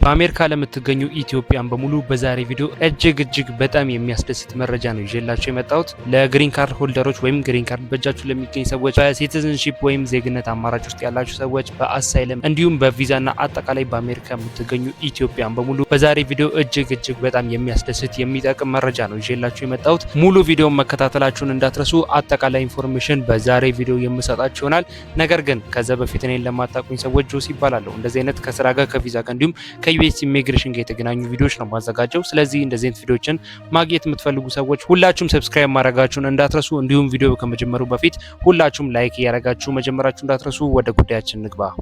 በአሜሪካ ለምትገኙ ኢትዮጵያን በሙሉ በዛሬ ቪዲዮ እጅግ በጣም የሚያስደስት መረጃ ነው ይዤላችሁ የመጣሁት። ለግሪን ካርድ ሆልደሮች ወይም ግሪን ካርድ በእጃችሁ ለሚገኝ ሰዎች፣ በሲቲዝንሺፕ ወይም ዜግነት አማራጭ ውስጥ ያላችሁ ሰዎች፣ በአሳይለም እንዲሁም በቪዛና አጠቃላይ በአሜሪካ የምትገኙ ኢትዮጵያን በሙሉ በዛሬ ቪዲዮ እጅግ በጣም የሚያስደስት የሚጠቅም መረጃ ነው ይዤላችሁ የመጣሁት። ሙሉ ቪዲዮን መከታተላችሁን እንዳትረሱ። አጠቃላይ ኢንፎርሜሽን በዛሬ ቪዲዮ የምሰጣችሁ ይሆናል። ነገር ግን ከዛ በፊት እኔን ለማታውቁኝ ሰዎች ጆሲ ይባላለሁ። እንደዚህ አይነት ከስራ ጋር ከቪዛ ጋር እንዲሁም ከዩኤስ ኢሚግሬሽን ጋር የተገናኙ ቪዲዮዎች ነው ማዘጋጀው። ስለዚህ እንደዚህ አይነት ቪዲዮዎችን ማግኘት የምትፈልጉ ሰዎች ሁላችሁም ሰብስክራይብ ማድረጋችሁን እንዳትረሱ። እንዲሁም ቪዲዮ ከመጀመሩ በፊት ሁላችሁም ላይክ እያደረጋችሁ መጀመራችሁ እንዳትረሱ። ወደ ጉዳያችን እንግባ።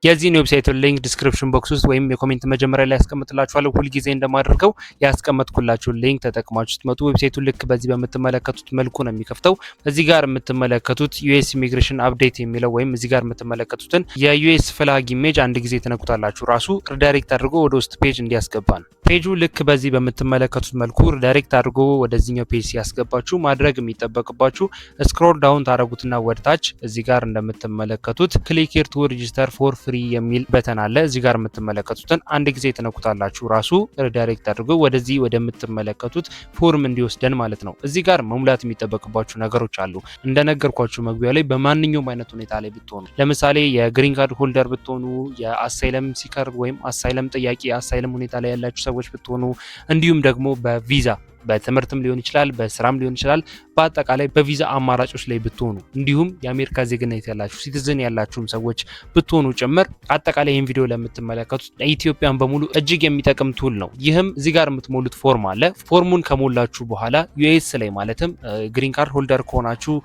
የዚህን ዌብሳይት ሊንክ ዲስክሪፕሽን ቦክስ ውስጥ ወይም የኮሜንት መጀመሪያ ላይ ያስቀምጥላችኋለሁ። ሁልጊዜ እንደማደርገው ያስቀመጥኩላችሁ ሊንክ ተጠቅማችሁ ስትመጡ ዌብሳይቱን ልክ በዚህ በምትመለከቱት መልኩ ነው የሚከፍተው። እዚህ ጋር የምትመለከቱት ዩኤስ ኢሚግሬሽን አፕዴት የሚለው ወይም እዚህ ጋር የምትመለከቱትን የዩኤስ ፍላግ ኢሜጅ አንድ ጊዜ ትነኩታላችሁ። ራሱ ሪዳይሬክት አድርጎ ወደ ውስጥ ፔጅ እንዲያስገባን። ፔጁ ልክ በዚህ በምትመለከቱት መልኩ ሪዳይሬክት አድርጎ ወደዚህኛው ፔጅ ሲያስገባችሁ ማድረግ የሚጠበቅባችሁ ስክሮል ዳውን ታደርጉትና ወደታች እዚህ ጋር እንደምትመለከቱት ክሊክ ሂር ቱ ሬጂስተር ፎር ፍሪ የሚል በተን አለ። እዚህ ጋር የምትመለከቱትን አንድ ጊዜ ትነኩታላችሁ። ራሱ ሪዳይሬክት አድርጎ ወደዚህ ወደምትመለከቱት ፎርም እንዲወስደን ማለት ነው። እዚህ ጋር መሙላት የሚጠበቅባችሁ ነገሮች አሉ። እንደነገርኳችሁ መግቢያ ላይ በማንኛውም አይነት ሁኔታ ላይ ብትሆኑ፣ ለምሳሌ የግሪን ካርድ ሆልደር ብትሆኑ፣ የአሳይለም ሲከር ወይም አሳይለም ጥያቄ አሳይለም ሁኔታ ላይ ያላችሁ ሰዎች ብትሆኑ፣ እንዲሁም ደግሞ በቪዛ በትምህርትም ሊሆን ይችላል፣ በስራም ሊሆን ይችላል፣ በአጠቃላይ በቪዛ አማራጮች ላይ ብትሆኑ፣ እንዲሁም የአሜሪካ ዜግነት ያላችሁ ሲቲዝን ያላችሁም ሰዎች ብትሆኑ ጭምር አጠቃላይ ይህን ቪዲዮ ለምትመለከቱት ለኢትዮጵያን በሙሉ እጅግ የሚጠቅም ቱል ነው። ይህም እዚህ ጋር የምትሞሉት ፎርም አለ። ፎርሙን ከሞላችሁ በኋላ ዩኤስ ላይ ማለትም ግሪን ካርድ ሆልደር ከሆናችሁ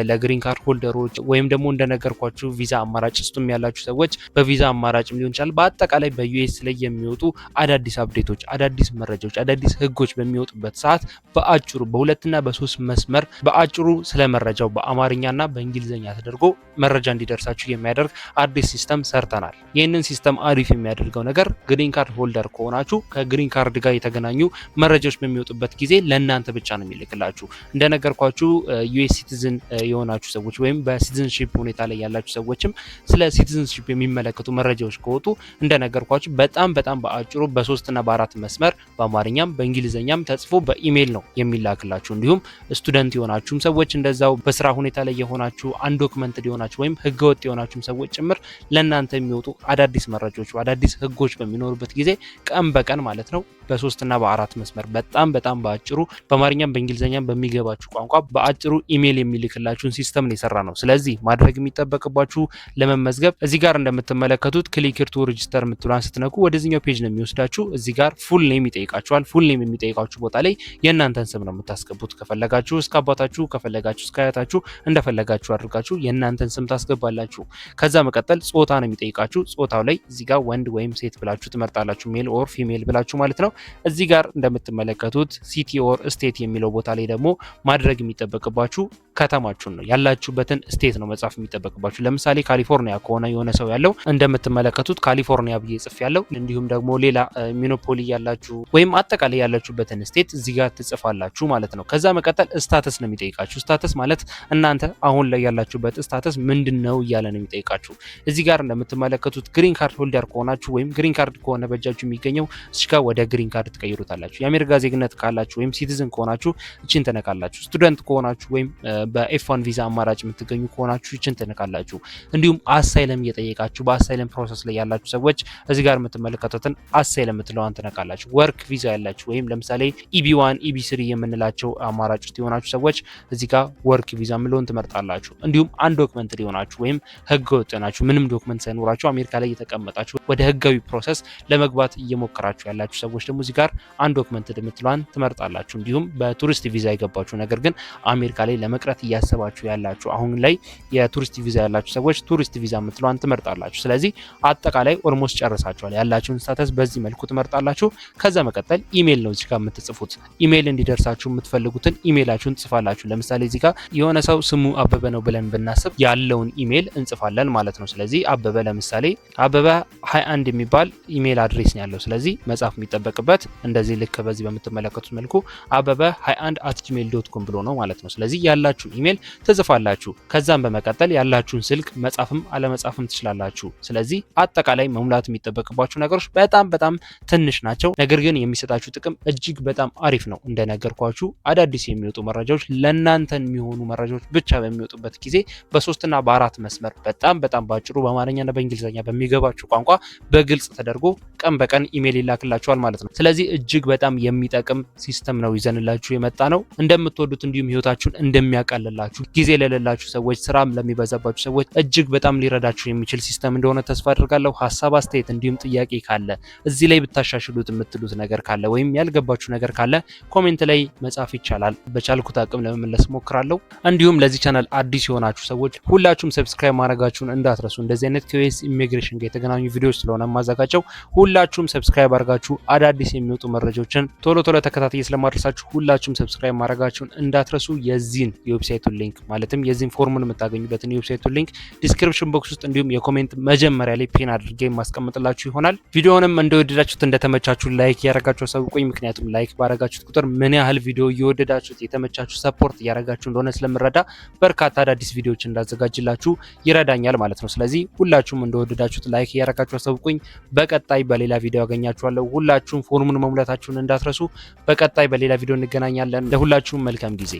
ለግሪን ካርድ ሆልደሮች ወይም ደግሞ እንደነገርኳችሁ ቪዛ አማራጭ ውስጥም ያላችሁ ሰዎች በቪዛ አማራጭም ሊሆን ይችላል፣ በአጠቃላይ በዩኤስ ላይ የሚወጡ አዳዲስ አፕዴቶች፣ አዳዲስ መረጃዎች፣ አዳዲስ ህጎች በሚወጡበት ሰዓት በአጭሩ በሁለትና በሶስት መስመር በአጭሩ ስለ መረጃው በአማርኛና በእንግሊዝኛ ተደርጎ መረጃ እንዲደርሳችሁ የሚያደርግ አዲስ ሲስተም ሰርተናል። ይህንን ሲስተም አሪፍ የሚያደርገው ነገር ግሪን ካርድ ሆልደር ከሆናችሁ ከግሪን ካርድ ጋር የተገናኙ መረጃዎች በሚወጡበት ጊዜ ለእናንተ ብቻ ነው የሚልክላችሁ። እንደነገርኳችሁ ዩኤስ ሲቲዝን የሆናችሁ ሰዎች ወይም በሲቲዝንሺፕ ሁኔታ ላይ ያላችሁ ሰዎችም ስለ ሲቲዝንሺፕ የሚመለከቱ መረጃዎች ከወጡ እንደነገርኳችሁ በጣም በአጭሩ በሶስትና በአራት መስመር በአማርኛም በእንግሊዝኛም ተጽፎ በኢሜል ነው የሚላክላችሁ። እንዲሁም ስቱደንት የሆናችሁም ሰዎች እንደዛው በስራ ሁኔታ ላይ የሆናችሁ አንዶክመንትድ የሆናችሁ ወይም ህገወጥ የሆናችሁም ሰዎች ጭምር ለእናንተ የሚወጡ አዳዲስ መረጃዎች አዳዲስ ህጎች በሚኖሩበት ጊዜ ቀን በቀን ማለት ነው በሶስትና በአራት መስመር በጣም በአጭሩ በአማርኛም በእንግሊዝኛም በሚገባችሁ ቋንቋ በአጭሩ ኢሜል የሚልክላችሁን ሲስተም ነው የሰራ ነው። ስለዚህ ማድረግ የሚጠበቅባችሁ ለመመዝገብ እዚህ ጋር እንደምትመለከቱት ክሊክ ሂር ቱ ሬጂስተር የምትሏን ስትነኩ ወደዚህኛው ፔጅ ነው የሚወስዳችሁ። እዚህ ጋር ፉል ኔም ይጠይቃችኋል። ፉል ኔም የሚጠይቃችሁ ቦታ ላይ የእናንተን ስም ነው የምታስገቡት። ከፈለጋችሁ እስከ አባታችሁ፣ ከፈለጋችሁ እስከ አያታችሁ እንደፈለጋችሁ አድርጋችሁ የእናንተን ስም ታስገባላችሁ። ከዛ መቀጠል ጾታ ነው የሚጠይቃችሁ። ጾታው ላይ እዚህ ጋር ወንድ ወይም ሴት ብላችሁ ትመርጣላችሁ። ሜል ኦር ፊሜል ብላችሁ ማለት ነው። እዚህ ጋር እንደምትመለከቱት ሲቲ ኦር ስቴት የሚለው ቦታ ላይ ደግሞ ማድረግ የሚጠበቅባችሁ ከተማችሁን ነው ያላችሁበትን ስቴት ነው መጻፍ የሚጠበቅባችሁ። ለምሳሌ ካሊፎርኒያ ከሆነ የሆነ ሰው ያለው እንደምትመለከቱት ካሊፎርኒያ ብዬ ጽፍ ያለው። እንዲሁም ደግሞ ሌላ ሚኖፖሊ ያላችሁ ወይም አጠቃላይ ያላችሁበትን ስቴት እዚህ ጋር ትጽፋላችሁ ማለት ነው። ከዛ መቀጠል ስታተስ ነው የሚጠይቃችሁ። ስታተስ ማለት እናንተ አሁን ላይ ያላችሁበት ስታተስ ምንድነው እያለ ነው የሚጠይቃችሁ። እዚህ ጋር እንደምትመለከቱት ግሪን ካርድ ሆልደር ከሆናችሁ ወይም ግሪን ካርድ ከሆነ በእጃችሁ የሚገኘው እዚህ ጋር ወደ ግሪን ካርድ ትቀይሩታላችሁ። የአሜሪካ ዜግነት ካላችሁ ወይም ሲቲዝን ከሆናችሁ እቺን ትነካላችሁ። ስቱደንት ከሆናችሁ ወይም በኤፍ1 ቪዛ አማራጭ የምትገኙ ከሆናችሁ እቺን ትነካላችሁ። እንዲሁም አሳይለም እየጠየቃችሁ በአሳይለም ፕሮሰስ ላይ ያላችሁ ሰዎች እዚህ ጋር የምትመለከቱትን አሳይለም የምትለዋን ትነካላችሁ። ወርክ ቪዛ ያላችሁ ወይም ለምሳሌ ኢቢ1 ኢቢ3 የምንላቸው አማራጭ ውስጥ የሆናችሁ ሰዎች እዚህ ጋር ወርክ ቪዛ ምለውን ትመርጣላችሁ። እንዲሁም አንድ ዶክመንት ሊሆናችሁ ወይም ህገወጥ ናችሁ ምንም ዶክመንት ሳይኖራችሁ አሜሪካ ላይ የተቀመጣችሁ ወደ ህጋዊ ፕሮሰስ ለመግባት እየሞከራችሁ ያላችሁ ሰዎች ደግሞ እዚህ ጋር አንድ ዶክመንት የምትለዋን ትመርጣላችሁ። እንዲሁም በቱሪስት ቪዛ የገባችሁ ነገር ግን አሜሪካ ላይ ለመቅረት እያሰባችሁ ያላችሁ አሁን ላይ የቱሪስት ቪዛ ያላችሁ ሰዎች ቱሪስት ቪዛ የምትለዋን ትመርጣላችሁ። ስለዚህ አጠቃላይ ኦልሞስት ጨርሳችኋል። ያላችሁን ስታተስ በዚህ መልኩ ትመርጣላችሁ። ከዛ መቀጠል ኢሜል ነው እዚህ ጋር የምትጽፉት። ኢሜል እንዲደርሳችሁ የምትፈልጉትን ኢሜላችሁን ጽፋላችሁ። ለምሳሌ እዚህ ጋር የሆነ ሰው ስሙ አበበ ነው ብለን ብናስብ ያለውን ኢሜል እንጽፋለን ማለት ነው። ስለዚህ አበበ ለምሳሌ አበበ 21 የሚባል ኢሜል አድሬስ ነው ያለው። ስለዚህ መጻፍ የሚጠበቅብን የሚመጡበት እንደዚህ ልክ በዚህ በምትመለከቱት መልኩ abebe21@gmail.com ብሎ ነው ማለት ነው። ስለዚህ ያላችሁን ኢሜል ትጽፋላችሁ። ከዛም በመቀጠል ያላችሁን ስልክ መጻፍም አለመጻፍም ትችላላችሁ። ስለዚህ አጠቃላይ መሙላት የሚጠበቅባችሁ ነገሮች በጣም ትንሽ ናቸው። ነገር ግን የሚሰጣችሁ ጥቅም እጅግ በጣም አሪፍ ነው። እንደነገርኳችሁ አዳዲስ የሚወጡ መረጃዎች ለእናንተ የሚሆኑ መረጃዎች ብቻ በሚወጡበት ጊዜ በ3 እና በ4 መስመር በጣም ባጭሩ በአማርኛና በእንግሊዝኛ በሚገባችሁ ቋንቋ በግልጽ ተደርጎ ቀን በቀን ኢሜል ይላክላችኋል ማለት ነው። ስለዚህ እጅግ በጣም የሚጠቅም ሲስተም ነው ይዘንላችሁ የመጣ ነው። እንደምትወዱት እንዲሁም ህይወታችሁን እንደሚያቀልላችሁ ጊዜ ለሌላችሁ ሰዎች፣ ስራም ለሚበዛባችሁ ሰዎች እጅግ በጣም ሊረዳችሁ የሚችል ሲስተም እንደሆነ ተስፋ አድርጋለሁ። ሀሳብ አስተያየት፣ እንዲሁም ጥያቄ ካለ እዚህ ላይ ብታሻሽሉት የምትሉት ነገር ካለ ወይም ያልገባችሁ ነገር ካለ ኮሜንት ላይ መጻፍ ይቻላል። በቻልኩት አቅም ለመመለስ ሞክራለሁ። እንዲሁም ለዚህ ቻናል አዲስ የሆናችሁ ሰዎች ሁላችሁም ሰብስክራይብ ማድረጋችሁን እንዳትረሱ። እንደዚህ አይነት ከዩኤስ ኢሚግሬሽን ጋር የተገናኙ ቪዲዮዎች ስለሆነ ማዘጋጀው ሁላችሁም ሰብስክራይብ አድርጋችሁ አዳዲስ የሚወጡ መረጃዎችን ቶሎ ተከታታይ ስለማድረሳችሁ ሁላችሁም ሰብስክራይብ ማድረጋችሁን እንዳትረሱ። የዚህን የዌብሳይቱን ሊንክ ማለትም የዚህን ፎርሙን የምታገኙበትን የዌብሳይቱን ሊንክ ዲስክሪፕሽን ቦክስ ውስጥ እንዲሁም የኮሜንት መጀመሪያ ላይ ፒን አድርጌ ማስቀምጥላችሁ ይሆናል። ቪዲዮውንም እንደወደዳችሁት እንደተመቻችሁ ላይክ ያረጋችሁ አሳውቁኝ። ምክንያቱም ላይክ ባረጋችሁት ቁጥር ምን ያህል ቪዲዮ እየወደዳችሁት የተመቻችሁ ሰፖርት እያረጋችሁ እንደሆነ ስለምረዳ በርካታ አዳዲስ ቪዲዮዎች እንዳዘጋጅላችሁ ይረዳኛል ማለት ነው። ስለዚህ ሁላችሁም እንደወደዳችሁት ላይክ ያረጋችሁ አሳውቁኝ። በቀጣይ በሌላ ቪዲዮ ያገኛችኋለሁ። ሁላችሁም ፎርሙን መሙላታችሁን እንዳትረሱ። በቀጣይ በሌላ ቪዲዮ እንገናኛለን። ለሁላችሁም መልካም ጊዜ